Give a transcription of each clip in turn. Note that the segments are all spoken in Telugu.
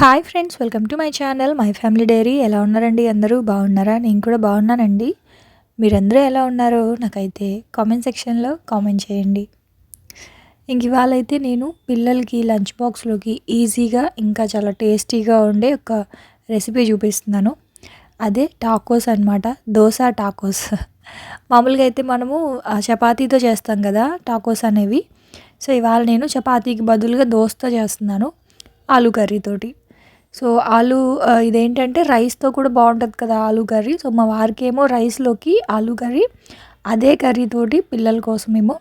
Hi friends, welcome to my channel my family dairy. ఎలా ఉన్నారండి? అందరూ బాగున్నారా? నేను కూడా బాగున్నానండి. మీరందరూ ఎలా ఉన్నారో నాకైతే కామెంట్ సెక్షన్లో కామెంట్ చేయండి. ఇవాళ అయితే నేను పిల్లలకి లంచ్ బాక్స్లోకి ఈజీగా ఇంకా చాలా టేస్టీగా ఉండే ఒక రెసిపీ చూపిస్తున్నాను. అదే టాకోస్ అనమాట. దోశ టాకోస్. మామూలుగా అయితే మనము చపాతీతో చేస్తాం కదా టాకోస్ అనేవి. సో ఇవాళ నేను చపాతీకి బదులుగా దోశతో చేస్తున్నాను, ఆలూ కర్రీతోటి. సో ఆలూ ఇదేంటంటే రైస్‌తో కూడా బావుంటది కదా ఆలూ కర్రీ. సో మా వారికేమో రైస్‌లోకి ఆలూ కర్రీ, అదే కర్రీతోటి పిల్లల కోసమేమో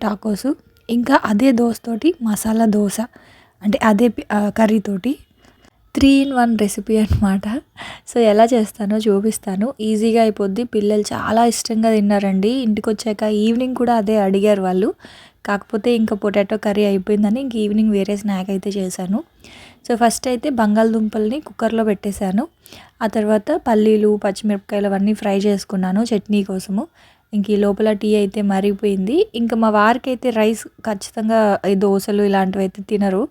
టాకోసు, ఇంకా అదే దోసతోటి మసాలా దోస. అంటే అదే కర్రీతోటి 3 ఇన్ 1 రెసిపీ అనమాట. సో ఎలా చేస్తానో చూపిస్తాను. ఈజీగా అయిపోద్ది. పిల్లలు చాలా ఇష్టంగా తిన్నారండి. ఇంటికొచ్చాక ఈవినింగ్ కూడా అదే అడిగారు వాళ్ళు. కాకపోతే ఇంకా పొటాటో కర్రీ అయిపోయిందని ఇంక ఈవినింగ్ వేరే స్నాక్ అయితే చేశాను. సో ఫస్ట్ అయితే బంగాళదుంపల్ని కుక్కర్లో పెట్టేశాను. ఆ తర్వాత పల్లీలు, పచ్చిమిరపకాయలు అవన్నీ ఫ్రై చేసుకున్నాను చట్నీ కోసము. ఇంక ఈ లోపల టీ అయితే మరిగిపోయింది. ఇంకా మా వారికైతే రైస్ ఖచ్చితంగా ఈ దోసలు ఇలాంటివి అయితే తినరు.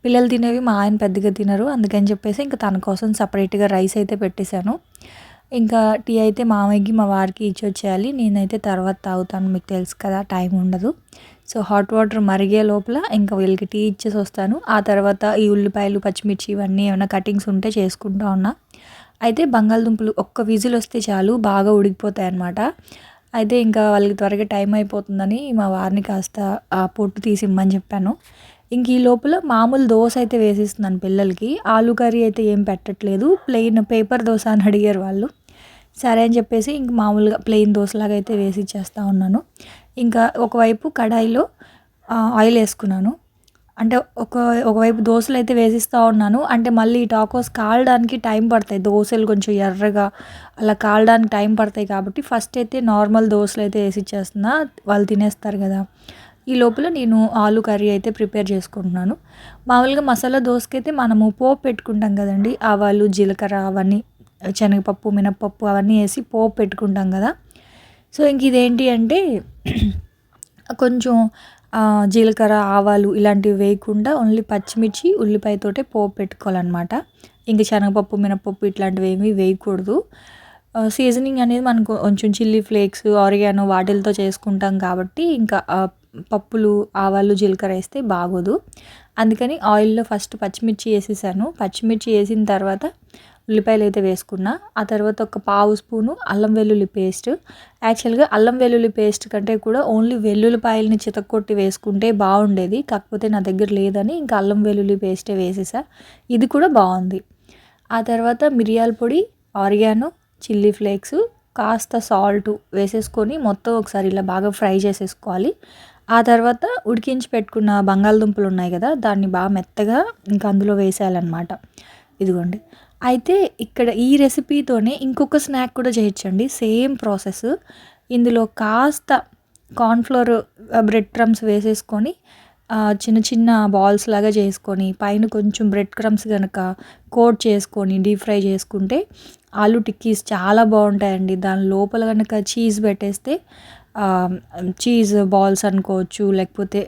పిల్లలు తినేవి మా ఆయన పెద్దగా తినరు. అందుకని చెప్పేసి ఇంకా తన కోసం సపరేట్గా రైస్ అయితే పెట్టేశాను. ఇంకా టీ అయితే మామయ్యకి మా వారికి ఇచ్చొచ్చేయాలి. నేనైతే తర్వాత తాగుతాను, మీకు తెలుసు కదా టైం ఉండదు. సో హాట్ వాటర్ మరిగే లోపల ఇంకా వీళ్ళకి టీ ఇచ్చేసి వస్తాను. ఆ తర్వాత ఈ ఉల్లిపాయలు, పచ్చిమిర్చి ఇవన్నీ ఏమైనా కటింగ్స్ ఉంటే చేసుకుంటా ఉన్నా. అయితే బంగాళదుంపలు ఒక్క విజిల్ వస్తే చాలు, బాగా ఉడికిపోతాయి అన్నమాట. అయితే ఇంకా వాళ్ళకి త్వరగా టైం అయిపోతుందని మా వారిని కాస్త పొట్టు తీసి ఇమ్మని చెప్పాను. ఇంక ఈ లోపల మామూలు దోశ అయితే వేసిస్తున్నాను పిల్లలకి. ఆలూ కర్రీ అయితే ఏం పెట్టట్లేదు. ప్లెయిన్ పేపర్ దోశ అని అడిగారు వాళ్ళు. సరే అని చెప్పేసి ఇంక మామూలుగా ప్లెయిన్ దోశలాగా అయితే వేసి ఇచ్చేస్తూ ఉన్నాను. ఇంకా ఒకవైపు కడాయిలో ఆయిల్ వేసుకున్నాను. అంటే ఒకవైపు దోశలు అయితే వేసిస్తూ ఉన్నాను. అంటే మళ్ళీ టాకోస్ కాలడానికి టైం పడతాయి. దోశలు కొంచెం ఎర్రగా అలా కాలడానికి టైం పడతాయి కాబట్టి ఫస్ట్ అయితే నార్మల్ దోశలు అయితే వేసి ఇచ్చేస్తున్నా, వాళ్ళు తినేస్తారు కదా. ఈ లోపల నేను ఆలూ కర్రీ అయితే ప్రిపేర్ చేసుకుంటున్నాను. మామూలుగా మసాలా దోశకైతే మనము పోపు పెట్టుకుంటాం కదండి. ఆవాలు, జీలకర్ర అవన్నీ, శనగపప్పు, మినప్పప్పు అవన్నీ వేసి పోపు పెట్టుకుంటాం కదా. సో ఇంక ఇదేంటి అంటే కొంచెం జీలకర్ర, ఆవాలు ఇలాంటివి వేయకుండా ఓన్లీ పచ్చిమిర్చి, ఉల్లిపాయతోటే పోపు పెట్టుకోవాలన్నమాట. ఇంక శనగపప్పు, మినప్పప్పు ఇట్లాంటివి ఏమీ వేయకూడదు. సీజనింగ్ అనేది మనకు కొంచెం చిల్లీ ఫ్లేక్స్, ఆరిగానో వాటిలతో చేసుకుంటాం కాబట్టి ఇంకా పప్పులు, ఆవాలు, జీలకర్ర వేస్తే బాగోదు. అందుకని ఆయిల్లో ఫస్ట్ పచ్చిమిర్చి వేసేసాను. పచ్చిమిర్చి వేసిన తర్వాత ఉల్లిపాయలు అయితే వేసుకున్నా. ఆ తర్వాత ఒక పావు స్పూను అల్లం వెల్లుల్లి పేస్ట్. యాక్చువల్గా అల్లం వెల్లుల్లి పేస్ట్ కంటే కూడా ఓన్లీ వెల్లుల్లిపాయలని చితక్కొట్టి వేసుకుంటే బాగుండేది. కాకపోతే నా దగ్గర లేదని ఇంకా అల్లం వెల్లుల్లి పేస్టే వేసేసా. ఇది కూడా బాగుంది. ఆ తర్వాత మిరియాల పొడి, ఆరిగానో, చిల్లీ ఫ్లేక్స్, కాస్త సాల్ట్ వేసేసుకొని మొత్తం ఒకసారి ఇలా బాగా ఫ్రై చేసేసుకోవాలి. ఆ తర్వాత ఉడికించి పెట్టుకున్న బంగాళదుంపలు ఉన్నాయి కదా, దాన్ని బాగా మెత్తగా ఇంకా అందులో వేసేయాలన్నమాట. ఇదిగోండి. అయితే ఇక్కడ ఈ రెసిపీతోనే ఇంకొక స్నాక్ కూడా చేయొచ్చండి, సేమ్ ప్రాసెస్. ఇందులో కాస్త కార్న్‌ఫ్లోర్, బ్రెడ్ క్రమ్స్ వేసేసుకొని చిన్న చిన్న బాల్స్ లాగా చేసుకొని పైన కొంచెం బ్రెడ్ క్రమ్స్ కనుక కోట్ చేసుకొని డీప్ ఫ్రై చేసుకుంటే ఆలూ టిక్కీస్ చాలా బాగుంటాయండి. దాని లోపల కనుక చీజ్ పెట్టేస్తే చీజ్ బాల్స్ అనుకోవచ్చు, లేకపోతే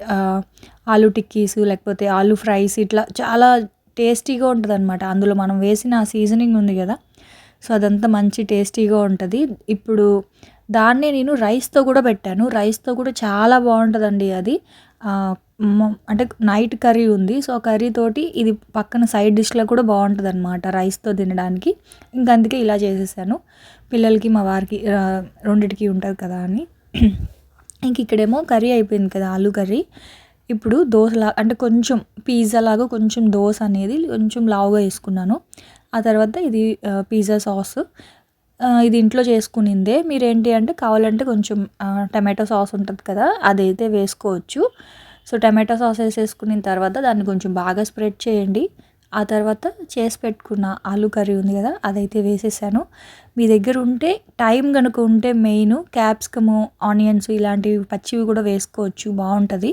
ఆలూ టిక్కీస్, లేకపోతే ఆలూ ఫ్రైస్, ఇట్లా చాలా టేస్టీగా ఉంటుందన్నమాట. అందులో మనం వేసిన సీజనింగ్ ఉంది కదా, సో అదంతా మంచి టేస్టీగా ఉంటుంది. ఇప్పుడు దాన్నే నేను రైస్తో కూడా పెట్టాను. రైస్తో కూడా చాలా బాగుంటుందండి అది. అంటే నైట్ కర్రీ ఉంది. సో కర్రీ తోటి ఇది పక్కన సైడ్ డిష్లో కూడా బాగుంటుంది అనమాట రైస్తో తినడానికి. ఇంక అందుకే ఇలా చేసేసాను. పిల్లలకి, మా వారికి రెండిటికి ఉంటుంది కదా అని. ఇంక ఇక్కడేమో కర్రీ అయిపోయింది కదా, ఆలూ కర్రీ. ఇప్పుడు దోశలా అంటే కొంచెం పిజ్జా లాగా కొంచెం దోశ అనేది కొంచెం లావుగా వేసుకున్నాను. ఆ తర్వాత ఇది పిజ్జా సాస్, ఇది ఇంట్లో చేసుకునిందే. మీరేంటి అంటే కావాలంటే కొంచెం టమాటో సాస్ ఉంటుంది కదా, అదైతే వేసుకోవచ్చు. సో టమాటో సాస్ వేసేసుకున్న తర్వాత దాన్ని కొంచెం బాగా స్ప్రెడ్ చేయండి. ఆ తర్వాత చేసి పెట్టుకున్న ఆలూ కర్రీ ఉంది కదా, అదైతే వేసేసాను. మీ దగ్గర ఉంటే టైం కనుక ఉంటే మెయిన్ క్యాప్సికము, ఆనియన్స్ ఇలాంటివి పచ్చివి కూడా వేసుకోవచ్చు, బాగుంటుంది.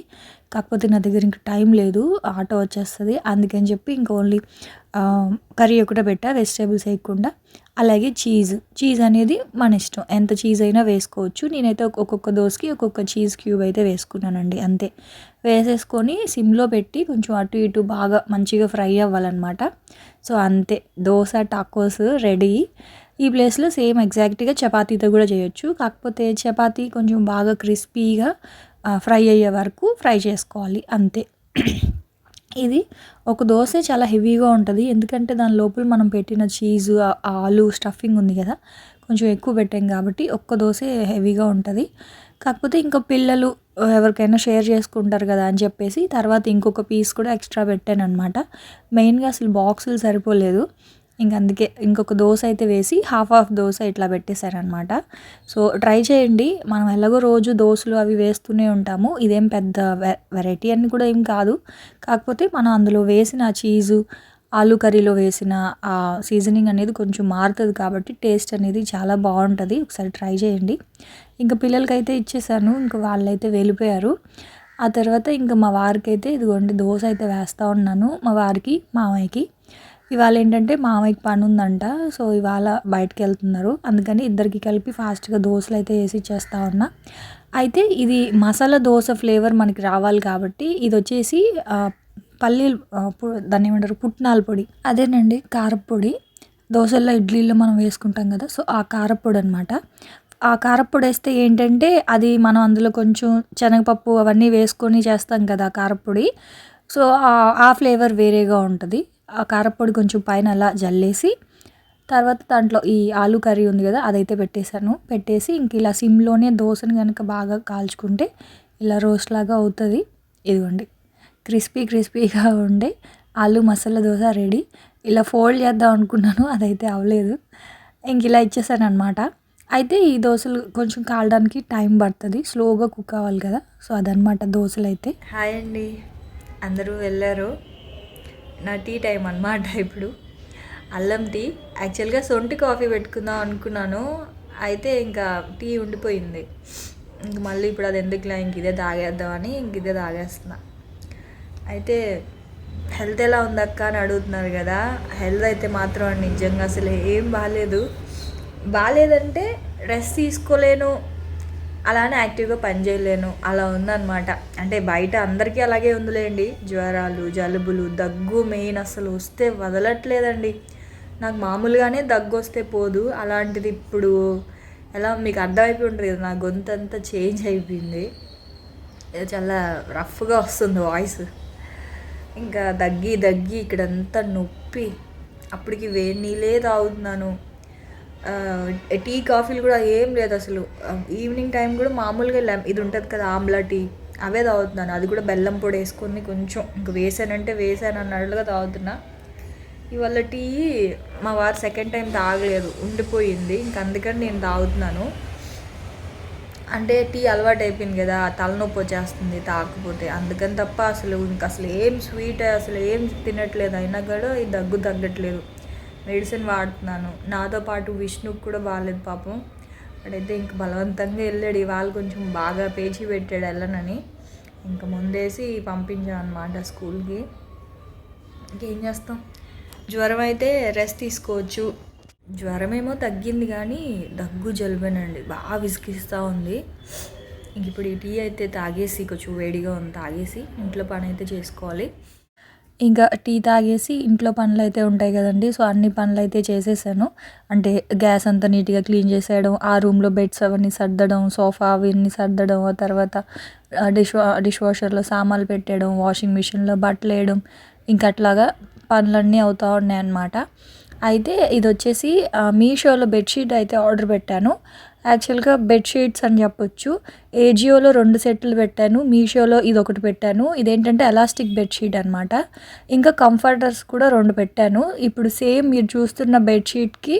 కాకపోతే నా దగ్గర ఇంకా టైం లేదు, ఆటో వచ్చేస్తుంది. అందుకని చెప్పి ఇంకా ఓన్లీ కర్రీ ఒకటే పెట్టా, వెజిటేబుల్స్ వేయకుండా. అలాగే చీజ్ అనేది మన ఇష్టం, ఎంత చీజ్ అయినా వేసుకోవచ్చు. నేనైతే ఒక్కొక్క దోసకి ఒక్కొక్క చీజ్ క్యూబ్ అయితే వేసుకున్నానండి, అంతే. వేసేసుకొని సిమ్లో పెట్టి కొంచెం అటు ఇటు బాగా మంచిగా ఫ్రై అవ్వాలన్నమాట. సో అంతే, దోశ టాకోస్ రెడీ. ఈ ప్లేస్లో సేమ్ ఎగ్జాక్ట్గా చపాతీతో కూడా చేయొచ్చు, కాకపోతే చపాతీ కొంచెం బాగా క్రిస్పీగా ఫ్రై అయ్యే వరకు ఫ్రై చేసుకోవాలి, అంతే. ఇది ఒక దోస చాలా హెవీగా ఉంటుంది, ఎందుకంటే దాని లోపల మనం పెట్టిన చీజు ఆలు స్టఫింగ్ ఉంది కదా, కొంచెం ఎక్కువ పెట్టాం కాబట్టి ఒక్క దోస హెవీగా ఉంటుంది. కాకపోతే ఇంకా పిల్లలు ఎవరికైనా షేర్ చేసుకుంటారు కదా అని చెప్పేసి తర్వాత ఇంకొక పీస్ కూడా ఎక్స్ట్రా పెట్టాను అనమాట. మెయిన్గా అసలు బాక్సులు సరిపోలేదు, అందుకే ఇంకొక దోస అయితే వేసి హాఫ్ దోస ఇట్లా పెట్టేశారనమాట. సో ట్రై చేయండి, మనం ఎలాగో రోజు దోసలు అవి వేస్తూనే ఉంటాము, ఇదేం పెద్ద వెరైటీ అని కూడా ఏం కాదు. కాకపోతే మనం అందులో వేసిన చీజు ఆలు కర్రీలో వేసిన ఆ సీజనింగ్ అనేది కొంచెం మారుతుంది కాబట్టి టేస్ట్ అనేది చాలా బాగుంటుంది. ఒకసారి ట్రై చేయండి. ఇంకా పిల్లలకైతే ఇచ్చేసాను, ఇంకా వాళ్ళైతే వెళ్ళిపోయారు. ఆ తర్వాత ఇంకా మా వారికి అయితే ఇదిగోండి దోశ అయితే వేస్తూ ఉన్నాను, మా వారికి మామయ్యకి. ఇవాళ ఏంటంటే మామయ్యకి పని ఉందంట, సో ఇవాళ బయటకు వెళ్తున్నారు, అందుకని ఇద్దరికి కలిపి ఫాస్ట్గా దోశలు అయితే వేసి ఇచ్చేస్తూ ఉన్నా. అయితే ఇది మసాలా దోశ ఫ్లేవర్ మనకి రావాలి కాబట్టి ఇది వచ్చేసి పల్లీలు, దాన్ని ఏమంటారు, పుట్నాల పొడి, అదేనండి కారప్పొడి. దోశల్లో ఇడ్లీలో మనం వేసుకుంటాం కదా, సో ఆ కారప్పొడి అనమాట. ఆ కారప్పొడి వేస్తే ఏంటంటే అది మనం అందులో కొంచెం శనగపప్పు అవన్నీ వేసుకొని చేస్తాం కదా కారప్పొడి, సో ఆ ఫ్లేవర్ వేరేగా ఉంటుంది. ఆ కారప్పొడి కొంచెం పైన అలా జల్లేసి తర్వాత దాంట్లో ఈ ఆలు కర్రీ ఉంది కదా అదైతే పెట్టేశాను. పెట్టేసి ఇంక ఇలా సిమ్లోనే దోశను కనుక బాగా కాల్చుకుంటే ఇలా రోస్ట్ లాగా అవుతుంది. ఇదిగోండి క్రిస్పీగా ఉండే ఆలు మసాలా దోశ రెడీ. ఇలా ఫోల్డ్ చేద్దాం అనుకున్నాను, అదైతే అవ్వలేదు, ఇంక ఇలా ఇచ్చేసాను అనమాట. అయితే ఈ దోశలు కొంచెం కాలడానికి టైం పడుతుంది, స్లోగా కుక్ అవ్వాలి కదా, సో అదనమాట దోశలు అయితే. హాయ్ అండి, అందరూ వెళ్ళారు. నా టీ టైం అన్నమాట ఇప్పుడు, అల్లం టీ. యాక్చువల్గా సొంటి కాఫీ పెట్టుకుందాం అనుకున్నాను, అయితే ఇంకా టీ ఉండిపోయింది. ఇంక మళ్ళీ ఇప్పుడు అది ఎందుకులా, ఇంక ఇదే తాగేద్దామని ఇంక ఇదే తాగేస్తున్నా. అయితే హెల్త్ ఎలా ఉందక్క అని అడుగుతున్నారు కదా. హెల్త్ అయితే మాత్రం నిజంగా అసలు ఏం బాగాలేదంటే రెస్ట్ తీసుకోలేను, అలానే యాక్టివ్గా పని చేయలేను, అలా ఉందన్నమాట. అంటే బయట అందరికీ అలాగే ఉందిలేండి, జ్వరాలు జలుబులు దగ్గు మెయిన్ అసలు వస్తే వదలట్లేదండి. నాకు మామూలుగానే దగ్గు వస్తే పోదు, అలాంటిది ఇప్పుడు ఎలా మీకు అర్థమైపోయి ఉంటుంది కదా, నా గొంతు అంతా చేంజ్ అయిపోయింది, చాలా రఫ్గా వస్తుంది వాయిస్. ఇంకా దగ్గి ఇక్కడంతా నొప్పి, అప్పటికి వేడి నీళ్ళే తాగుతున్నాను. టీ కాఫీలు కూడా ఏం లేదు అసలు. ఈవినింగ్ టైం కూడా మామూలుగా ఇది ఉంటుంది కదా ఆమ్లా టీ, అవే తాగుతున్నాను, అది కూడా బెల్లం పొడి వేసుకొని కొంచెం ఇంక వేసాను అన్నట్లుగా తాగుతున్నా. ఇవాళ టీ మా వారు సెకండ్ టైం తాగలేదు, ఉండిపోయింది, ఇంక అందుకని నేను తాగుతున్నాను. అంటే టీ అలవాటు అయిపోయింది కదా, తలనొప్పి వచ్చేస్తుంది తాగకపోతే, అందుకని తప్ప అసలు ఏం స్వీట్ అసలు ఏం తినట్లేదు, అయినా కూడా ఈ దగ్గు తగ్గట్లేదు. మెడిసిన్ వాడుతున్నాను. నాతో పాటు విష్ణుకు కూడా బాగాలేదు పాపం, అక్కడైతే ఇంక బలవంతంగా వెళ్ళాడు. ఇవాళ కొంచెం బాగా పేచి పెట్టాడు వెళ్ళనని, ఇంక ముందేసి పంపించాను అనమాట స్కూల్కి. ఇంకేం చేస్తాం, జ్వరం అయితే రెస్ట్ తీసుకోవచ్చు. జ్వరం ఏమో తగ్గింది కానీ దగ్గు జలుబేనండి బాగా విసిగిస్తూ ఉంది. ఇంక ఇప్పుడు ఈ టీ అయితే తాగేసి, కొంచెం వేడిగా ఉంది, తాగేసి ఇంట్లో పని అయితే చేసుకోవాలి. ఇంకా టీ తాగేసి ఇంట్లో పనులు అయితే ఉంటాయి కదండి, సో అన్ని పనులు అయితే చేసేసాను. అంటే గ్యాస్ అంతా నీట్గా క్లీన్ చేసేయడం, ఆ రూమ్లో బెడ్స్ అవన్నీ సర్దడం, సోఫా అవన్నీ సర్దడం, ఆ తర్వాత డిష్ వాషర్లో సామాన్లు పెట్టేయడం, వాషింగ్ మిషన్లో బట్టలు వేయడం, ఇంకా అట్లాగా పనులన్నీ అవుతూ ఉన్నాయి అన్నమాట. అయితే ఇది వచ్చేసి మీషోలో బెడ్షీట్ అయితే ఆర్డర్ పెట్టాను. యాక్చువల్గా బెడ్షీట్స్ అని చెప్పొచ్చు. ఏజియోలో 2 సెట్లు పెట్టాను, మీషోలో ఇది ఒకటి పెట్టాను. ఇదేంటంటే ఎలాస్టిక్ బెడ్షీట్ అనమాట. ఇంకా కంఫర్టర్స్ కూడా 2 పెట్టాను. ఇప్పుడు సేమ్ మీరు చూస్తున్న బెడ్షీట్కి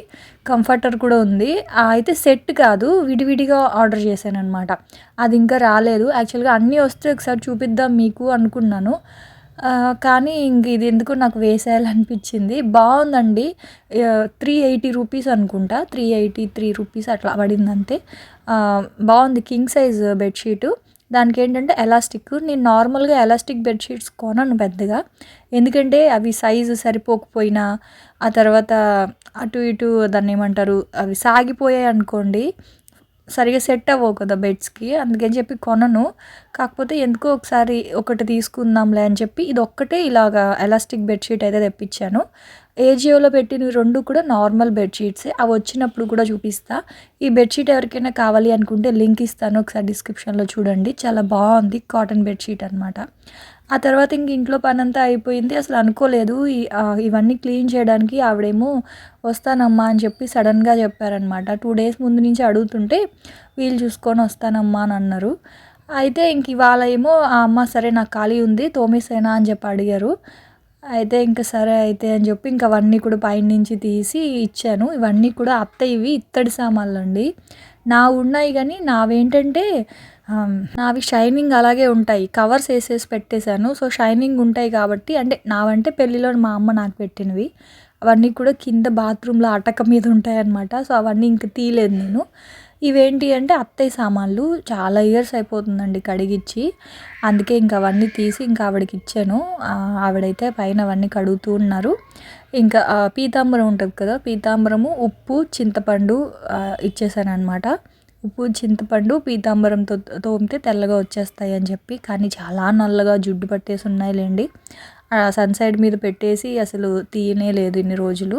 కంఫర్టర్ కూడా ఉంది. అయితే సెట్ కాదు, విడివిడిగా ఆర్డర్ చేశాను అనమాట. అది ఇంకా రాలేదు. యాక్చువల్గా అన్నీ వస్తే ఒకసారి చూపిద్దాం మీకు అనుకున్నాను, కానీ ఇంక ఇది ఎందుకు నాకు వేసేయాలనిపించింది. బాగుందండి, 380 రూపీస్ అనుకుంటా, 383 రూపీస్ అట్లా పడింది అంతే. బాగుంది, కింగ్ సైజ్ బెడ్షీటు. దానికేంటంటే ఎలాస్టిక్. నేను నార్మల్‌గా ఎలాస్టిక్ బెడ్‌షీట్స్ కొనను పెద్దగా. ఎందుకంటే అవి సైజు సరిపోకపోయినా, ఆ తర్వాత అటు ఇటు దాన్నేమంటారు, అవి సాగిపోయాయనుకోండి, సరిగ్గా సెట్ అవ్వవు కదా బెడ్స్‌కి. అందుకని చెప్పి కొనను. కాకపోతే ఎందుకో ఒకసారి ఒకటి తీసుకుందాంలే అని చెప్పి ఇదొక్కటే ఇలాగా ఎలాస్టిక్ బెడ్‌షీట్ అయితే తెప్పించాను. ఏజియోలో పెట్టినవి 2 కూడా నార్మల్ బెడ్‌షీట్సే. అవొచ్చినప్పుడు కూడా చూపిస్తా. ఈ బెడ్‌షీట్ ఎవరికైనా కావాలి అనుకుంటే లింక్ ఇస్తాను. ఒకసారి డిస్క్రిప్షన్‌లో చూడండి. చాలా బావుంది. కాటన్ బెడ్‌షీట్ అనమాట. ఆ తర్వాత ఇంక ఇంట్లో పనంతా అయిపోయింది. అసలు అనుకోలేదు ఇవన్నీ క్లీన్ చేయడానికి ఆవిడేమో వస్తానమ్మా అని చెప్పి సడన్‌గా చెప్పారనమాట. 2 డేస్ ముందు నుంచి అడుగుతుంటే వీలు చూసుకొని వస్తానమ్మా అని అన్నారు. అయితే ఇంక ఇవాళ ఏమో ఆ అమ్మ సరే నాకు ఖాళీ ఉంది తోమేసేనా అని చెప్పి అడిగారు. అయితే ఇంక సరే అయితే అని చెప్పి ఇంక అవన్నీ కూడా పైనుంచి తీసి ఇచ్చాను. ఇవన్నీ కూడా అత్తయ్యవి ఇత్తడి సామాన్లండి. నావున్నాయి గానీ నావేంటంటే నావి షైనింగ్ అలాగే ఉంటాయి. కవర్స్ ఏసేసి పెట్టేశాను. సో, షైనింగ్ ఉంటాయి కాబట్టి, అంటే నావంటే పెళ్ళిలో మా అమ్మ నాకు పెట్టినవి. అవన్నీ కూడా కింద బాత్రూమ్‌లో అటక మీద ఉంటాయన్నమాట. సో, అవన్నీ ఇంక తీయలేదు నేను. ఇవేంటి అంటే అత్తయ్య సామాన్లు. చాలా ఇయర్స్ అయిపోతుందండి కడిగిచ్చి. అందుకే ఇంక అవన్నీ తీసి ఇంక ఆవిడకిచ్చాను. ఆవిడైతే పైన అవన్నీ కడుగుతూ ఉన్నారు. ఇంకా పీతాంబరం ఉంటది కదా! పీతాంబరము, ఉప్పు, చింతపండు ఇచ్చేసాననమాట. ఉప్పు, చింతపండు, పీతాంబరంతో తోమితే తెల్లగా వచ్చేస్తాయి అని చెప్పి. కానీ చాలా నల్లగా జిడ్డు పట్టేసి ఉన్నాయిలెండి. సన్‌సైడ్ మీద పెట్టేసి అసలు తీయనే లేదు ఇన్ని రోజులు.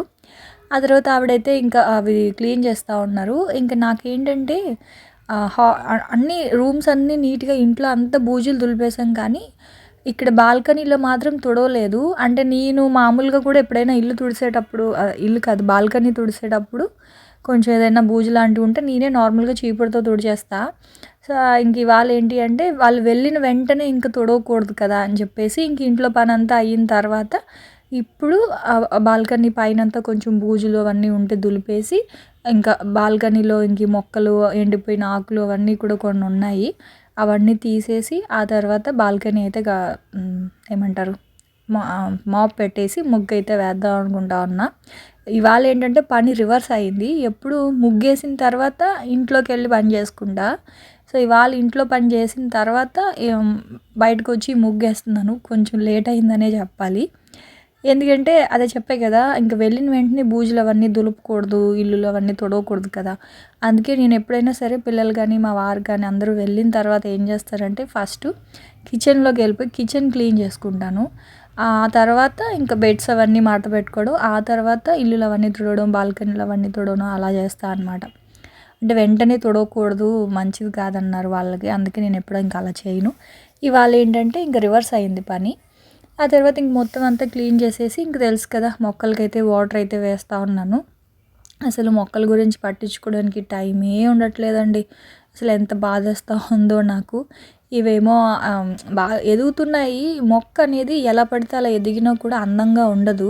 ఆ తర్వాత ఆవిడైతే ఇంకా అవి క్లీన్ చేస్తా ఉన్నారు. ఇంక నాకేంటంటే అన్ని రూమ్స్ అన్నీ నీట్‌గా ఇంట్లో అంతా బూజులు దులిపేసాం కానీ, ఇక్కడ బాల్కనీలో మాత్రం తుడవలేదు. అంటే నేను మామూలుగా కూడా ఎప్పుడైనా ఇల్లు తుడిసేటప్పుడు ఇల్లు కాదు బాల్కనీ తుడిసేటప్పుడు కొంచెం ఏదైనా బూజు లాంటివి ఉంటే నేనే నార్మల్‌గా చీపురుతో తుడిచేస్తా. సో, ఇంక ఇవాళ ఏంటి అంటే వాళ్ళు వెళ్ళిన వెంటనే ఇంక తుడవకూడదు కదా అని చెప్పేసి ఇంక ఇంట్లో పనంతా అయిన తర్వాత ఇప్పుడు బాల్కనీ పైనంతా కొంచెం బూజులు అవన్నీ ఉంటే దులిపేసి ఇంకా బాల్కనీలో ఇంక ఈ మొక్కలు, ఎండిపోయిన ఆకులు అవన్నీ కూడా కొన్ని ఉన్నాయి. అవన్నీ తీసేసి ఆ తర్వాత బాల్కనీ అయితే ఏమంటారు మాప్ పెట్టేసి ముగ్గయితే వేద్దాం అనుకుంటా ఉన్నా. ఇవాళ ఏంటంటే పని రివర్స్ అయింది. ఎప్పుడు ముగ్గేసిన తర్వాత ఇంట్లోకెళ్ళి పని చేసుకుంటా. సో, ఇవాళ ఇంట్లో పని చేసిన తర్వాత బయటకొచ్చి ముగ్గేస్తున్నాను. కొంచెం లేట్ అయిందనే చెప్పాలి. ఎందుకంటే అదే చెప్పా కదా! ఇంక వెళ్ళిన వెంటనే బూజులు అవన్నీ దులుపకూడదు, ఇల్లులు అవన్నీ తుడవకూడదు కదా! అందుకే నేను ఎప్పుడైనా సరే పిల్లలు గానీ, మా వారు గానీ అందరూ వెళ్ళిన తర్వాత ఏం చేస్తారంటే ఫస్టు కిచెన్‌లోకి వెళ్ళిపోయి కిచెన్ క్లీన్ చేసుకుంటాను. ఆ తర్వాత ఇంకా బెడ్స్ అవన్నీ మడత పెట్టుకోవడం, ఆ తర్వాత ఇల్లులు అవన్నీ తుడవడం, బాల్కనీలు అవన్నీ తుడవడం అలా చేస్తా అనమాట. అంటే వెంటనే తుడవకూడదు, మంచిది కాదన్నారు వాళ్ళకి. అందుకే నేను ఎప్పుడూ ఇంకా అలా చేయను. ఇవాళ ఏంటంటే ఇంక రివర్స్ అయింది పని. ఆ తర్వాత ఇంక మొత్తం అంతా క్లీన్ చేసేసి ఇంక తెలుసు కదా! మొక్కలకైతే వాటర్ అయితే వేస్తా ఉన్నాను. అసలు మొక్కల గురించి పట్టించుకోవడానికి టైమే ఉండట్లేదండి. అసలు ఎంత బాధేస్తా ఉందో నాకు. ఇవేమో ఎదుగుతున్నాయి. మొక్క అనేది ఎలా పడితే అలా ఎదిగినా కూడా అందంగా ఉండదు.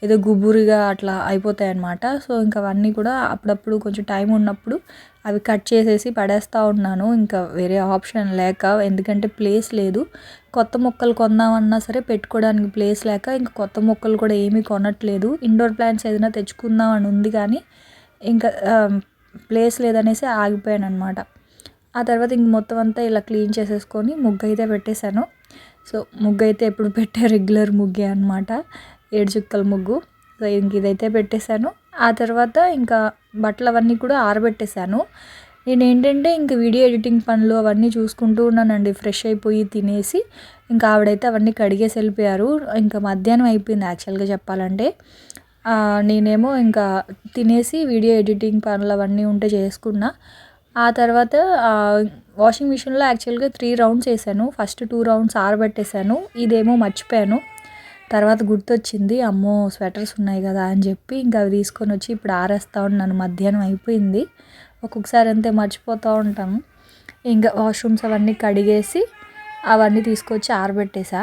ఏదో గుబురుగా అట్లా అయిపోతాయన్నమాట. సో, ఇంక అవన్నీ కూడా అప్పుడప్పుడు కొంచెం టైం ఉన్నప్పుడు అవి కట్ చేసేసి పడేస్తా ఉన్నాను. ఇంకా వేరే ఆప్షన్ లేక. ఎందుకంటే ప్లేస్ లేదు. కొత్త మొక్కలు కొందామన్నా సరే పెట్టుకోవడానికి ప్లేస్ లేక ఇంక కొత్త మొక్కలు కూడా ఏమీ కొనట్లేదు. ఇండోర్ ప్లాంట్స్ ఏదైనా తెచ్చుకుందాం అని ఉంది కానీ ఇంకా ప్లేస్ లేదనేసి ఆగిపోయాననమాట. ఆ తర్వాత ఇంక మొత్తం అంతా ఇలా క్లీన్ చేసేసుకొని ముగ్గయితే పెట్టేశాను. సో, ముగ్గయితే ఎప్పుడు పెట్టే రెగ్యులర్ ముగ్గే అనమాట. 7 చుక్కల ముగ్గు. సో, ఇంక ఇదైతే పెట్టేశాను. ఆ తర్వాత ఇంకా బట్టలవన్నీ కూడా ఆరబెట్టేశాను. నేనేంటంటే ఇంక వీడియో ఎడిటింగ్ పనులు అవన్నీ చూసుకుంటూ ఉన్నానండి. ఫ్రెష్ అయిపోయి తినేసి ఇంకా ఆవిడైతే అవన్నీ కడిగేసి వెళ్ళిపోయారు. ఇంకా మధ్యాహ్నం అయిపోయింది యాక్చువల్‌గా చెప్పాలంటే. నేనేమో ఇంకా తినేసి వీడియో ఎడిటింగ్ పనులు అవన్నీ ఉంటే చేసుకున్నా. ఆ తర్వాత వాషింగ్ మిషన్‌లో యాక్చువల్‌గా 3 రౌండ్స్ ఏసాను. ఫస్ట్ 2 రౌండ్స్ ఆరబెట్టేశాను. ఇదేమో మర్చిపోయాను. తర్వాత గుర్తొచ్చింది. అమ్మో! స్వెటర్స్ ఉన్నాయి గదా అని చెప్పి ఇంకా అవి తీసుకొనొచ్చి ఇప్పుడు ఆరేస్తా ఉన్నాను. మధ్యాహ్నం అయిపోయింది. ఒక్కొక్కసారి అంతే మర్చిపోతూ ఉంటాము. ఇంకా వాష్‌రూమ్స్ అవన్నీ కడిగేసి అవన్నీ తీసుకొచ్చి ఆరబెట్టేసా.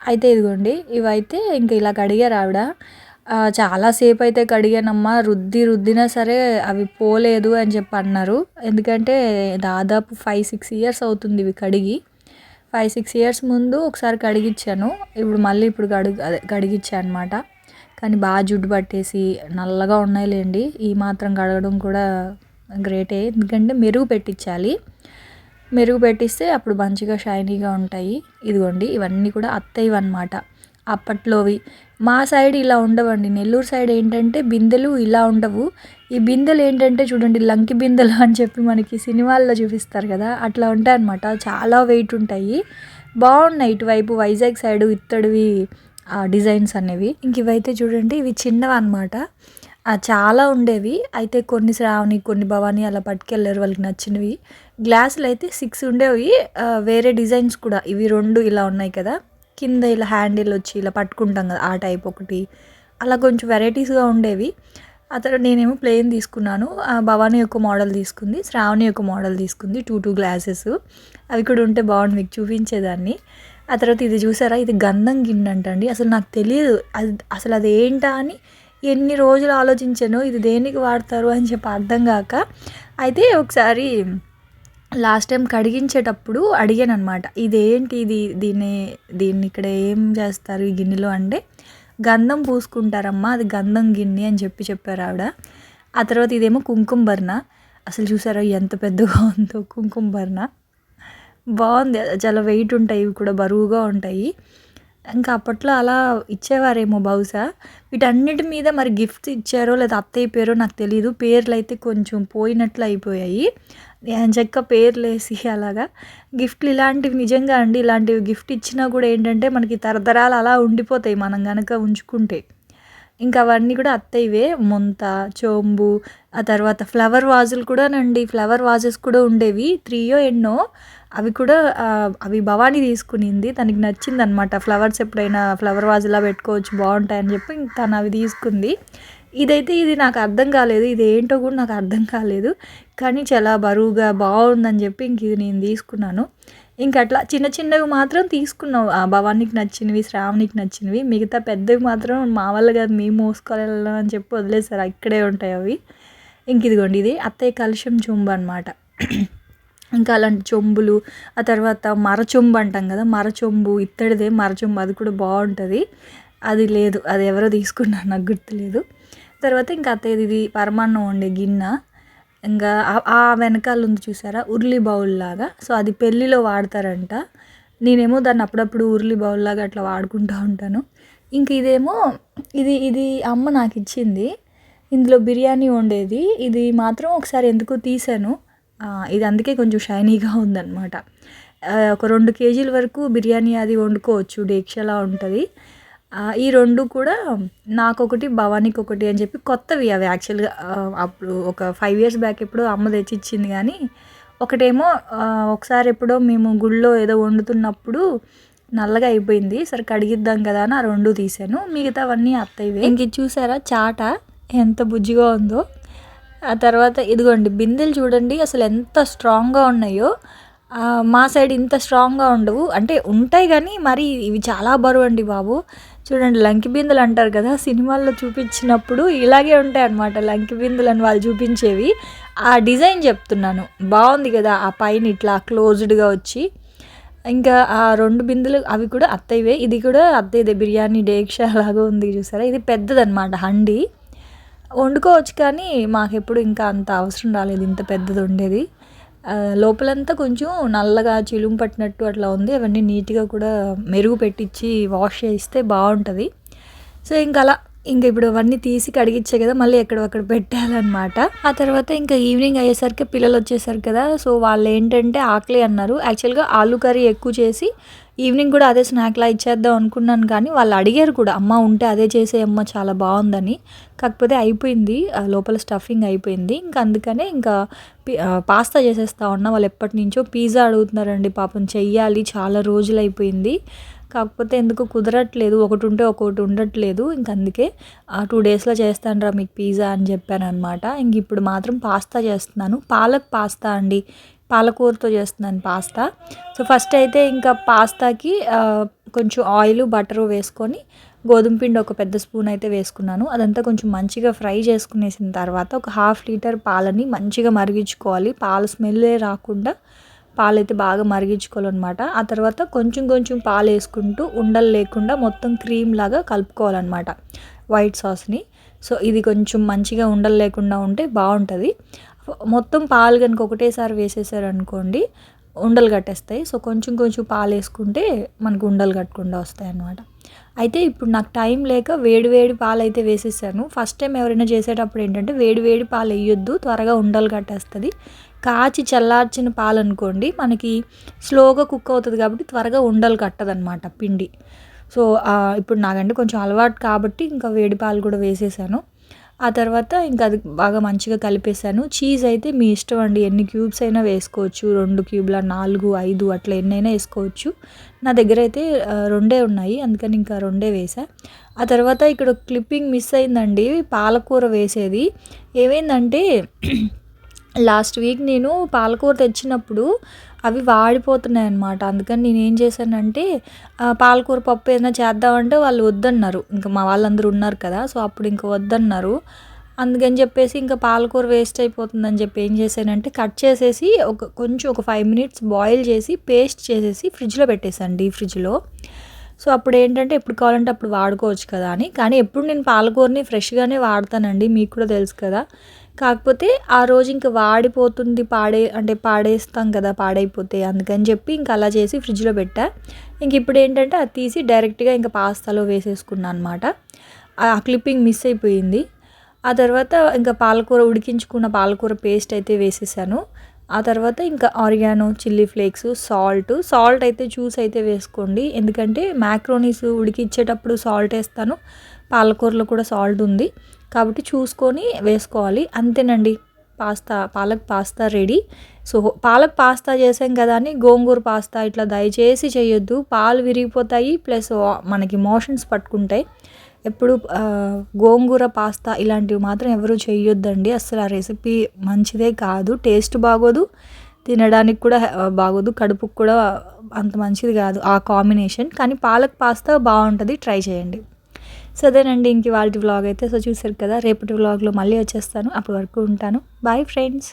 అయితే ఇదిగోండి ఇవైతే ఇంక ఇలా కడిగారు ఆవిడ. చాలా సేపయితే కడిగానమ్మా. రుద్దినా సరే అవి పోలేదు అని చెప్పి అన్నారు. ఎందుకంటే దాదాపు 5, 6 ఇయర్స్ అవుతుంది ఇవి కడిగి. 5, 6 ఇయర్స్ ముందు ఒకసారి కడిగిచ్చాను. ఇప్పుడు మళ్ళీ ఇప్పుడు కడిగిచ్చా అనమాట. కానీ బాగా జిడ్డు పట్టేసి నల్లగా ఉన్నాయిలెండి. ఈ మాత్రం కడగడం కూడా గ్రేటే. ఎందుకంటే మెరుగు పెట్టించాలి. మెరుగు పెట్టిస్తే అప్పుడు మంచిగా షైనీగా ఉంటాయి. ఇదిగోండి ఇవన్నీ కూడా అత్తయ్యవన్నమాట అప్పట్లోవి. మా సైడ్ ఇలా ఉండవండి. నెల్లూరు సైడ్ ఏంటంటే బిందెలు ఇలా ఉండవు. ఈ బిందెలు ఏంటంటే చూడండి లంకి బిందెలు అని చెప్పి మనకి సినిమాల్లో చూపిస్తారు కదా, అట్లా ఉంటాయన్నమాట. చాలా వెయిట్ ఉంటాయి. బాగున్నాయి. ఇటువైపు వైజాగ్ సైడు ఇత్తడివి డిజైన్స్ అనేవి. ఇంక ఇవైతే చూడండి ఇవి చిన్నవి అనమాట. చాలా ఉండేవి. అయితే కొన్ని శ్రావణి, కొన్ని భవాని అలా పట్టుకెళ్ళారు వాళ్ళకి నచ్చినవి. గ్లాసులు అయితే 6 ఉండేవి. వేరే డిజైన్స్ కూడా ఇవి 2 ఇలా ఉన్నాయి కదా, కింద ఇలా హ్యాండిల్ వచ్చి ఇలా పట్టుకుంటాం కదా ఆ టైప్ ఒకటి, అలా కొంచెం వెరైటీస్గా ఉండేవి. ఆ తర్వాత నేనేమో ప్లెయిన్ తీసుకున్నాను. భవాని ఒక మోడల్ తీసుకుంది, శ్రావణి ఒక మోడల్ తీసుకుంది. 2 గ్లాసెస్ అవి కూడా ఉంటే బాగుండు, మీకు చూపించేదాన్ని. ఆ తర్వాత ఇది చూసారా, ఇది గంధం గిన్నె అంటండి. అసలు నాకు తెలియదు అసలు అది ఏంటా అని ఎన్ని రోజులు ఆలోచించాను, ఇది దేనికి వాడతారు అని చెప్పి అర్థం కాక. అయితే ఒకసారి లాస్ట్ టైం కడిగించేటప్పుడు అడిగాను అనమాట, ఇదేంటి దీన్ని ఇక్కడ ఏం చేస్తారు ఈ గిన్నెలో అంటే, గంధం పూసుకుంటారమ్మా, అది గంధం గిన్నె అని చెప్పారు ఆవిడ. ఆ తర్వాత ఇదేమో కుంకుమ బర్ణ. అసలు చూసారా ఎంత పెద్దగా ఉందో కుంకుమ బర్ణ. బాగుంది, చాలా వెయిట్ ఉంటాయి, ఇవి కూడా బరువుగా ఉంటాయి. ఇంకా అప్పట్లో అలా ఇచ్చేవారేమో బహుశా. వీటన్నిటి మీద మరి గిఫ్ట్స్ ఇచ్చారో లేదా అత్తయ్య పేరో నాకు తెలీదు. పేర్లు అయితే కొంచెం పోయినట్లు అయిపోయాయి. నేను చెక్క పేర్లు వేసి అలాగా గిఫ్ట్లు ఇలాంటివి నిజంగా అండి, ఇలాంటివి గిఫ్ట్ ఇచ్చినా కూడా ఏంటంటే మనకి తరతరాలు అలా ఉండిపోతాయి మనం కనుక ఉంచుకుంటే. ఇంకా అవన్నీ కూడా అత్తయ్యవే. ముంత, చొంబు, ఆ తర్వాత ఫ్లవర్ వాజులు కూడానండి. ఫ్లవర్ వాజెస్ కూడా ఉండేవి 3 ఎన్నో. అవి కూడా అవి భవానీ తీసుకునింది, తనకి నచ్చిందనమాట. ఫ్లవర్స్ ఎప్పుడైనా ఫ్లవర్ వాజ్లా పెట్టుకోవచ్చు బాగుంటాయని చెప్పి తను అవి తీసుకుంది. ఇది నాకు అర్థం కాలేదు, ఇది ఏంటో కూడా నాకు అర్థం కాలేదు, కానీ చాలా బరువుగా బాగుందని చెప్పి ఇంక ఇది నేను తీసుకున్నాను. ఇంక అట్లా చిన్న చిన్నవి మాత్రం తీసుకున్నాం, భవానీకి నచ్చినవి, శ్రావణికి నచ్చినవి. మిగతా పెద్దవి మాత్రం మా వల్ల కాదు, మేము మోసుకోవాలి అని చెప్పి వదిలేసారు, ఇక్కడే ఉంటాయి అవి. ఇంక ఇదిగోండి ఇది అత్తయ్య కలుషం చెంబు అనమాట. ఇంకా అలాంటి చెంబులు, ఆ తర్వాత మరచెంబు అంటాం కదా, మరచెంబు ఇత్తడిదే మరచెంబు, అది కూడా బాగుంటుంది. అది లేదు, అది ఎవరో తీసుకున్నారు, నాకు గుర్తులేదు. తర్వాత ఇంకా అత్తయ్యది ఇది పరమాన్నం వండే గిన్నె. ఇంకా ఆ వెనకాల ఉంది చూసారా ఉర్లీ బౌల్ లాగా, సో అది పెళ్ళిలో వాడతారంట. నేనేమో దాన్ని అప్పుడప్పుడు ఉర్లీ బౌల్ లాగా అట్లా వాడుకుంటూ ఉంటాను. ఇంక ఇదేమో ఇది అమ్మ నాకు ఇచ్చింది. ఇందులో బిర్యానీ వండేది. ఇది మాత్రం ఒకసారి ఎందుకో తీసాను. ఇది అందుకే కొంచెం షైనీగా ఉందన్నమాట. ఒక 2 కేజీల వరకు బిర్యానీ అది వండుకోవచ్చు, డేక్షలా ఉంటుంది. ఈ 2 కూడా నాకొకటి, భవానీకి ఒకటి అని చెప్పి కొత్తవి అవి. యాక్చువల్గా అప్పుడు ఒక 5 years బ్యాక్ ఎప్పుడో అమ్మ తెచ్చి ఇచ్చింది. కానీ ఒకటేమో ఒకసారి ఎప్పుడో మేము గుళ్ళో ఏదో వండుతున్నప్పుడు నల్లగా అయిపోయింది, సరే కడిగిద్దాం కదా అని ఆ 2 తీసాను. మిగతావన్నీ అత్తయ్యవే. ఇంక ఇది చూసారా చాట ఎంత బుజ్జిగా ఉందో. ఆ తర్వాత ఇదిగోండి బిందెలు చూడండి అసలు ఎంత స్ట్రాంగ్గా ఉన్నాయో. మా సైడ్ ఇంత స్ట్రాంగ్గా ఉండవు, అంటే ఉంటాయి కానీ మరి ఇవి చాలా బరువు అండి బాబు. చూడండి లంకి బిందెలు అంటారు కదా, సినిమాల్లో చూపించినప్పుడు ఇలాగే ఉంటాయి అన్నమాట లంకి బిందెలు అని వాళ్ళు చూపించేవి. ఆ డిజైన్ చెప్తున్నాను, బాగుంది కదా, ఆ పైన ఇట్లా క్లోజ్డ్గా వచ్చి. ఇంకా ఆ 2 బిందెలు అవి కూడా అత్తయ్యవే. ఇది కూడా అత్తయ్యదే, బిర్యానీ డేక్షా లాగా ఉంది చూసారా. ఇది పెద్దదన్నమాట, హండి వండుకోవచ్చు, కానీ మాకెప్పుడు ఇంకా అంత అవసరం రాలేదు ఇంత పెద్దది ఉండేది. లోపలంతా కొంచెం నల్లగా చిలుము పట్టినట్టు అట్లా ఉంది. అవన్నీ నీట్గా కూడా మెరుగు పెట్టించి వాష్ చేస్తే బాగుంటుంది. సో ఇంకా ఇప్పుడు అవన్నీ తీసి కడిగిచ్చే కదా, మళ్ళీ ఎక్కడొక్కడ పెట్టాలన్నమాట. ఆ తర్వాత ఇంకా ఈవినింగ్ అయ్యేసరికి పిల్లలు వచ్చేసారు కదా, సో వాళ్ళు ఏంటంటే ఆకలి అన్నారు. యాక్చువల్గా ఆలూ కర్రీ ఎక్కువ చేసి ఈవినింగ్ కూడా అదే స్నాక్లా ఇచ్చేద్దాం అనుకున్నాను, కానీ వాళ్ళు అడిగారు కూడా, అమ్మ ఉంటే అదే చేసేయమ్మ చాలా బాగుందని. కాకపోతే అయిపోయింది, లోపల స్టఫింగ్ అయిపోయింది. ఇంకా అందుకనే ఇంకా పాస్తా చేసేస్తా ఉన్నా. వాళ్ళు ఎప్పటి నుంచో పిజ్జా అడుగుతున్నారండి, పాపం చెయ్యాలి, చాలా రోజులు అయిపోయింది. కాకపోతే ఎందుకు కుదరట్లేదు, ఒకటి ఉంటే ఒకటి ఉండట్లేదు. ఇంక అందుకే 2 daysలో చేస్తాను రా మీకు పిజ్జా అని చెప్పాను అనమాట. ఇంక ఇప్పుడు మాత్రం పాస్తా చేస్తున్నాను, పాలక్ పాస్తా అండి, పాలకూరతో చేస్తున్నాను పాస్తా. సో ఫస్ట్ అయితే ఇంకా పాస్తాకి కొంచెం ఆయిల్ బటరు వేసుకొని గోధుమ పిండి ఒక పెద్ద స్పూన్ అయితే వేసుకున్నాను. అదంతా కొంచెం మంచిగా ఫ్రై చేసుకునేసిన తర్వాత ఒక 1/2 లీటర్ పాలని మంచిగా మరిగించుకోవాలి. పాల స్మెల్లే రాకుండా పాలైతే బాగా మరిగించుకోవాలన్నమాట. ఆ తర్వాత కొంచెం కొంచెం పాలు వేసుకుంటూ ఉండలు లేకుండా మొత్తం క్రీమ్ లాగా కలుపుకోవాలన్నమాట వైట్ సాస్ని. సో ఇది కొంచెం మంచిగా ఉండలు లేకుండా ఉంటే బాగుంటుంది. మొత్తం పాలు కనుక ఒకటేసారి వేసేసారనుకోండి ఉండలు కట్టేస్తాయి. సో కొంచెం కొంచెం పాలు వేసుకుంటే మనకు ఉండలు కట్టకుండా వస్తాయి అన్నమాట. అయితే ఇప్పుడు నాకు టైం లేక వేడి వేడి పాలైతే వేసేసాను. ఫస్ట్ టైం ఎవరైనా చేసేటప్పుడు ఏంటంటే వేడి వేడి పాలు వేయొద్దు, త్వరగా ఉండలు కట్టేస్తుంది. కాచి చల్లార్చిన పాలనుకోండి మనకి స్లోగా కుక్ అవుతుంది కాబట్టి త్వరగా ఉండలు కట్టదనమాట పిండి. సో ఇప్పుడు నాకంటే కొంచెం అలవాటు కాబట్టి ఇంకా వేడి పాలు కూడా వేసేసాను. ఆ తర్వాత ఇంకా అది బాగా మంచిగా కలిపేసాను. చీజ్ అయితే మీ ఇష్టం అండి, ఎన్ని క్యూబ్స్ అయినా వేసుకోవచ్చు. 2 క్యూబ్ల, 4, 5 అట్లా ఎన్నైనా వేసుకోవచ్చు. నా దగ్గర అయితే 2 ఉన్నాయి, అందుకని ఇంకా 2 వేసా. ఆ తర్వాత ఇక్కడ క్లిప్పింగ్ మిస్ అయిందండి, పాలకూర వేసేది. ఏమైందంటే లాస్ట్ వీక్ నేను పాలకూర తెచ్చినప్పుడు అవి వాడిపోతున్నాయన్నమాట. అందుకని నేనేం చేశానంటే పాలకూర పప్పు ఏదైనా చేద్దామంటే వాళ్ళు వద్దన్నారు. ఇంకా మా వాళ్ళందరూ ఉన్నారు కదా, సో అప్పుడు ఇంక వద్దన్నారు. అందుకని చెప్పేసి ఇంకా పాలకూర వేస్ట్ అయిపోతుందని చెప్పి ఏం చేశానంటే కట్ చేసేసి కొంచెం ఒక 5 మినిట్స్ బాయిల్ చేసి పేస్ట్ చేసేసి ఫ్రిడ్జ్లో పెట్టేశాను, డీప్ ఫ్రిడ్జ్లో. సో అప్పుడు ఏంటంటే ఎప్పుడు కావాలంటే అప్పుడు వాడుకోవచ్చు కదా అని. కానీ ఎప్పుడు నేను పాలకూరని ఫ్రెష్గానే వాడతానండి, మీకు కూడా తెలుసు కదా. కాకపోతే ఆ రోజు ఇంకా వాడిపోతుంది, పాడేస్తాం కదా పాడైపోతే, అందుకని చెప్పి ఇంకా అలా చేసి ఫ్రిడ్జ్లో పెట్టా. ఇంక ఇప్పుడు ఏంటంటే అది తీసి డైరెక్ట్గా ఇంకా పాస్తాలో వేసేసుకున్నాను అనమాట. ఆ క్లిప్పింగ్ మిస్ అయిపోయింది. ఆ తర్వాత ఇంకా ఉడికించుకున్న పాలకూర పేస్ట్ అయితే వేసేసాను. ఆ తర్వాత ఇంకా ఆరిగానో, చిల్లీ ఫ్లేక్స్, సాల్ట్ అయితే చూసి అయితే వేసుకోండి. ఎందుకంటే మ్యాక్రోనీస్ ఉడికించేటప్పుడు సాల్ట్ వేస్తాను, పాలకూరలో కూడా సాల్ట్ ఉంది కాబట్టి చూసుకొని వేసుకోవాలి. అంతేనండి, palak pasta ready. So palak pasta చేసాం కదా అని గోంగూర పాస్తా ఇట్లా దయచేసి చేయొద్దు. పాలు విరిగిపోతాయి, ప్లస్ మనకి మోషన్స్ పట్టుకుంటాయి. ఎప్పుడు గోంగూర పాస్తా ఇలాంటివి మాత్రం ఎవరు చేయొద్దండి. అసలు ఆ రెసిపీ మంచిదే కాదు, టేస్ట్ బాగోదు, తినడానికి కూడా బాగోదు, కడుపుకు కూడా అంత మంచిది కాదు ఆ కాంబినేషన్. కానీ పాలక్ పాస్తా బాగుంటుంది, ట్రై చేయండి. సో అదేనండి ఇంక ఇవాల్టి వ్లాగ్ అయితే. సో చూసారు కదా, రేపటి వ్లాగ్లో మళ్ళీ వచ్చేస్తాను. అప్పటి వరకు ఉంటాను. Bye friends.